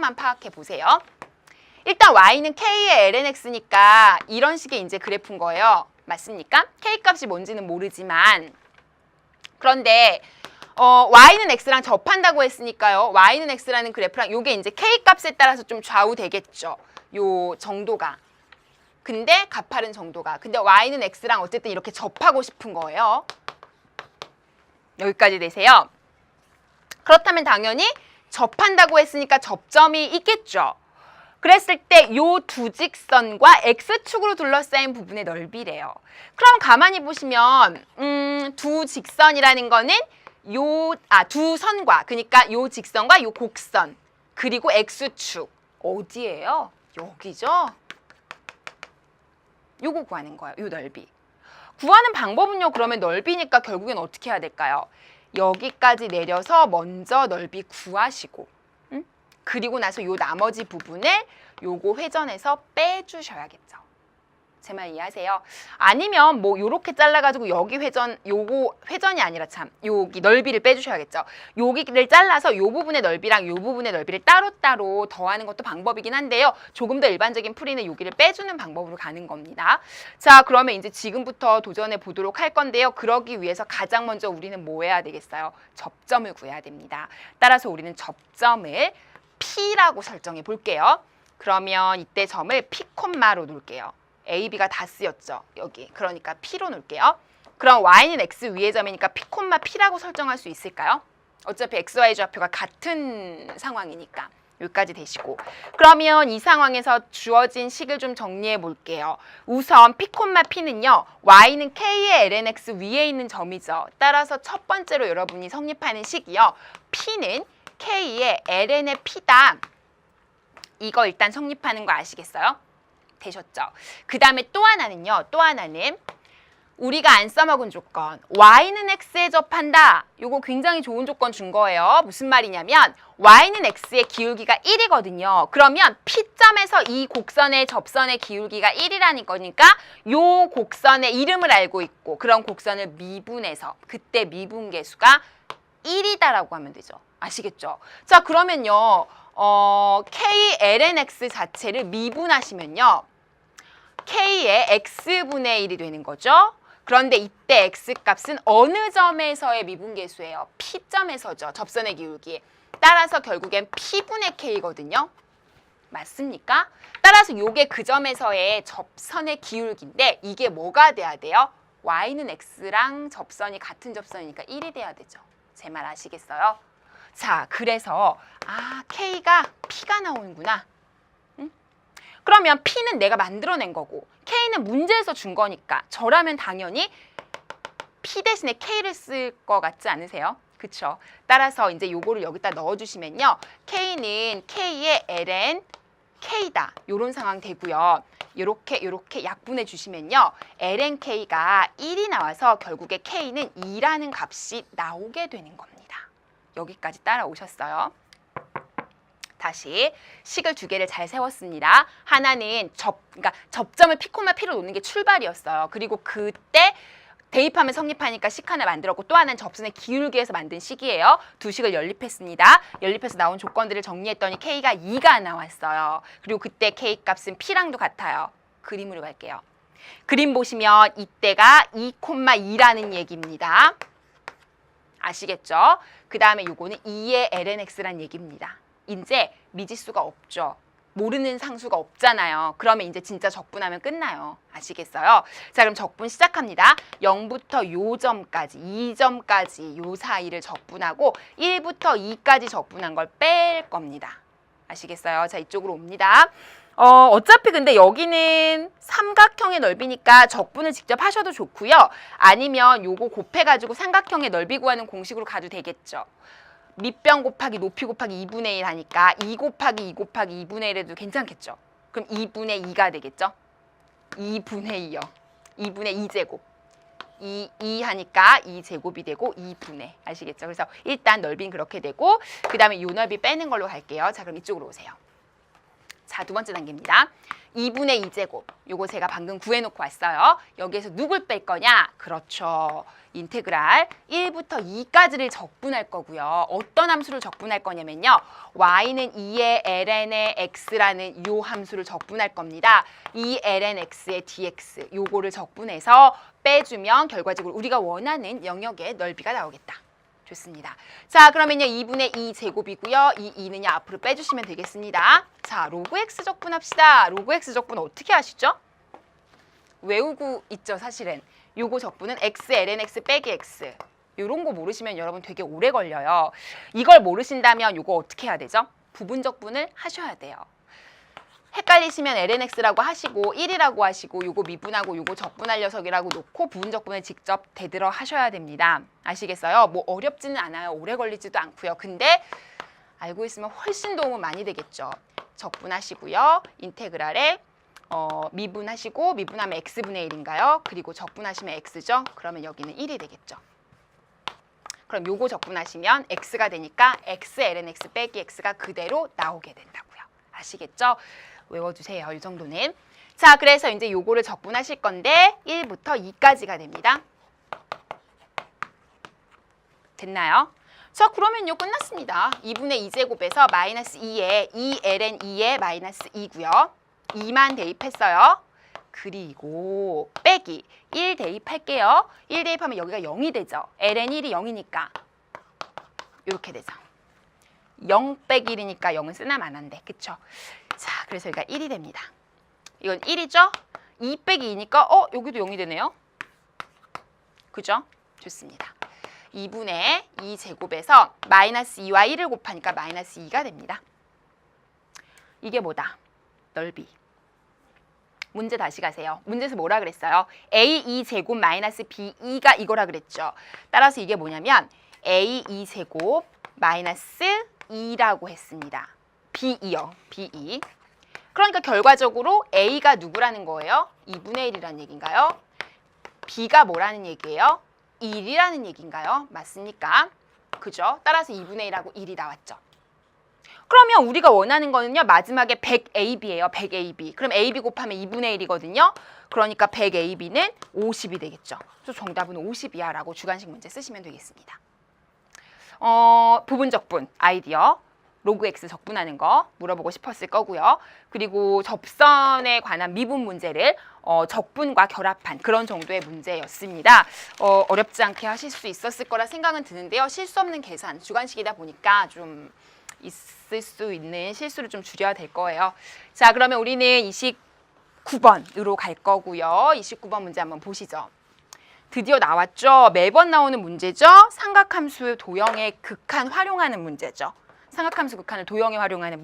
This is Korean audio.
살짝만 파악해 보세요. 일단 y는 k의 lnx니까 이런 식의 이제 그래프인 거예요. 맞습니까? k 값이 뭔지는 모르지만 그런데 y는 x랑 접한다고 했으니까요. y는 x라는 그래프랑 요게 이제 k 값에 따라서 좀 좌우되겠죠. 요 정도가. 근데 가파른 정도가. 근데 y는 x랑 어쨌든 이렇게 접하고 싶은 거예요. 여기까지 되세요. 그렇다면 당연히 접한다고 했으니까 접점이 있겠죠. 그랬을 때 요 두 직선과 x축으로 둘러싸인 부분의 넓이래요. 그럼 가만히 보시면 두 직선이라는 거는 두 선과 그러니까 요 직선과 요 곡선 그리고 x축 어디예요? 여기죠? 요거 구하는 거예요. 요 넓이. 구하는 방법은요. 그러면 넓이니까 결국엔 어떻게 해야 될까요? 여기까지 내려서 먼저 넓이 구하시고 그리고 나서 요 나머지 부분을 요거 회전해서 빼주셔야겠죠. 제 말 이해하세요? 아니면 뭐 요렇게 잘라가지고 여기 요거 회전이 아니라 참 여기 넓이를 빼주셔야겠죠. 여기를 잘라서 요 부분의 넓이랑 요 부분의 넓이를 따로따로 더하는 것도 방법이긴 한데요. 조금 더 일반적인 풀이는 여기를 빼주는 방법으로 가는 겁니다. 자, 그러면 이제 지금부터 도전해 보도록 할 건데요. 그러기 위해서 가장 먼저 우리는 뭐 해야 되겠어요? 접점을 구해야 됩니다. 따라서 우리는 접점을 P라고 설정해 볼게요. 그러면 이때 점을 P 콤마로 놓을게요. A, B가 다 쓰였죠. 여기. 그러니까 P로 놓을게요. 그럼 Y는 X 위의 점이니까 P, P라고 설정할 수 있을까요? 어차피 X, Y 좌표가 같은 상황이니까. 여기까지 되시고. 그러면 이 상황에서 주어진 식을 좀 정리해 볼게요. 우선 P, P는요. Y는 K의 lnx 위에 있는 점이죠. 따라서 첫 번째로 여러분이 성립하는 식이요. P는 K의 ln의 P다. 이거 일단 성립하는 거 아시겠어요? 되셨죠? 그 다음에 또 하나는요. 또 하나는 우리가 안 써먹은 조건. y는 x에 접한다. 요거 굉장히 좋은 조건 준 거예요. 무슨 말이냐면 y는 x의 기울기가 1이거든요. 그러면 P점에서 이 곡선의 접선의 기울기가 1이라는 거니까 요 곡선의 이름을 알고 있고 그런 곡선을 미분해서 그때 미분계수가 1이다라고 하면 되죠. 아시겠죠? 자, 그러면요. K lnx 자체를 미분하시면요. K의 x분의 1이 되는 거죠. 그런데 이때 x값은 어느 점에서의 미분계수예요? P점에서죠. 접선의 기울기. 따라서 결국엔 P분의 K거든요. 맞습니까? 따라서 요게 그 점에서의 접선의 기울기인데 이게 뭐가 돼야 돼요? y는 x랑 접선이 같은 접선이니까 1이 돼야 되죠. 제 말 아시겠어요? 자, 그래서 K가 P가 나오는구나. 그러면 P는 내가 만들어낸 거고 K는 문제에서 준 거니까 저라면 당연히 P 대신에 K를 쓸 것 같지 않으세요? 그쵸? 따라서 이제 요거를 여기다 넣어주시면요. K는 K의 ln K다. 요런 상황 되고요. 요렇게 약분해 주시면요. ln K가 1이 나와서 결국에 K는 2라는 값이 나오게 되는 겁니다. 여기까지 따라오셨어요? 다시 식을 두 개를 잘 세웠습니다. 하나는 그러니까 접점을 P, P로 놓는 게 출발이었어요. 그리고 그때 대입하면 성립하니까 식 하나 만들었고 또 하나는 접선의 기울기에서 만든 식이에요. 두 식을 연립했습니다. 연립해서 나온 조건들을 정리했더니 K가 2가 나왔어요. 그리고 그때 K 값은 P랑도 같아요. 그림으로 갈게요. 그림 보시면 이때가 2,2라는 얘기입니다. 아시겠죠? 그 다음에 요거는 2의 lnx란 얘기입니다. 이제 미지수가 없죠. 모르는 상수가 없잖아요. 그러면 이제 진짜 적분하면 끝나요. 아시겠어요? 자, 그럼 적분 시작합니다. 0부터 요 점까지, 2점까지 요 사이를 적분하고 1부터 2까지 적분한 걸 뺄 겁니다. 아시겠어요? 자, 이쪽으로 옵니다. 어차피 근데 여기는 삼각형의 넓이니까 적분을 직접 하셔도 좋고요. 아니면 요거 곱해가지고 삼각형의 넓이 구하는 공식으로 가도 되겠죠. 밑변 곱하기 높이 곱하기 2분의 1 하니까 2 곱하기 2 곱하기 2분의 1 해도 괜찮겠죠. 그럼 2분의 2가 되겠죠. 2분의 2요. 2분의 2제곱. 2 하니까 2제곱이 되고 2분의. 아시겠죠? 그래서 일단 넓이는 그렇게 되고 그 다음에 요 넓이 빼는 걸로 갈게요. 자, 그럼 이쪽으로 오세요. 자, 두 번째 단계입니다. 2분의 2제곱. 요거 제가 방금 구해놓고 왔어요. 여기에서 누굴 뺄 거냐? 그렇죠. 인테그랄 1부터 2까지를 적분할 거고요. 어떤 함수를 적분할 거냐면요. y는 2의 ln의 x라는 요 함수를 적분할 겁니다. 2lnx의 dx 요거를 적분해서 빼주면 결과적으로 우리가 원하는 영역의 넓이가 나오겠다. 좋습니다. 자, 그러면요 2분의 2 제곱이고요. 이 2는요 앞으로 빼주시면 되겠습니다. 자, 로그 x 적분합시다. 로그 x 적분 어떻게 하시죠? 외우고 있죠, 사실은. 요거 적분은 x ln x 빼기 x. 요런 거 모르시면 여러분 되게 오래 걸려요. 이걸 모르신다면 요거 어떻게 해야 되죠? 부분 적분을 하셔야 돼요. 헷갈리시면 lnx라고 하시고 1이라고 하시고 요거 미분하고 요거 적분할 녀석이라고 놓고 부분 적분을 직접 대들어 하셔야 됩니다. 아시겠어요? 뭐 어렵지는 않아요. 오래 걸리지도 않고요. 근데 알고 있으면 훨씬 도움은 많이 되겠죠. 적분하시고요. 인테그랄에 미분하시고 미분하면 x분의 1인가요? 그리고 적분하시면 x죠? 그러면 여기는 1이 되겠죠. 그럼 요거 적분하시면 x가 되니까 x ln x 빼기 x가 그대로 나오게 된다고요. 아시겠죠? 외워주세요. 이 정도는. 자, 그래서 이제 요거를 적분하실 건데 1부터 2까지가 됩니다. 됐나요? 자, 그러면요 끝났습니다. 2분의 2제곱에서 마이너스 2에 2ln 2에 마이너스 2고요. 2만 대입했어요. 그리고 빼기 1 대입할게요. 1 대입하면 여기가 0이 되죠. ln 1이 0이니까 이렇게 되죠. 0 빼기 1이니까 0은 쓰나 마나인데, 그쵸? 자, 그래서 여기가 1이 됩니다. 이건 1이죠? 2 빼기 2니까 여기도 0이 되네요. 그죠? 좋습니다. 2분의 2제곱에서 마이너스 2와 1을 곱하니까 마이너스 2가 됩니다. 이게 뭐다? 넓이. 문제 다시 가세요. 문제에서 뭐라 그랬어요? A2제곱 마이너스 B2가 이거라 그랬죠. 따라서 이게 뭐냐면 A2제곱 마이너스 2라고 했습니다. B2요. B2. 그러니까 결과적으로 A가 누구라는 거예요? 2분의 1이라는 얘기인가요? B가 뭐라는 얘기예요? 1이라는 얘기인가요? 맞습니까? 그죠? 따라서 2분의 1하고 1이 나왔죠. 그러면 우리가 원하는 거는요. 마지막에 100AB예요. 100AB. 그럼 AB 곱하면 2분의 1이거든요. 그러니까 100AB는 50이 되겠죠. 그래서 정답은 50이야 라고 주관식 문제 쓰시면 되겠습니다. 부분 적분 아이디어. 로그 x 적분하는 거 물어보고 싶었을 거고요. 그리고 접선에 관한 미분 문제를 적분과 결합한 그런 정도의 문제였습니다. 어렵지 않게 하실 수 있었을 거라 생각은 드는데요. 실수 없는 계산, 주관식이다 보니까 좀 있을 수 있는 실수를 좀 줄여야 될 거예요. 자, 그러면 우리는 29번으로 갈 거고요. 29번 문제 한번 보시죠. 드디어 나왔죠. 매번 나오는 문제죠. 삼각함수 도형의 극한 활용하는 문제죠. 삼각함수 극한을 도형에 활용하는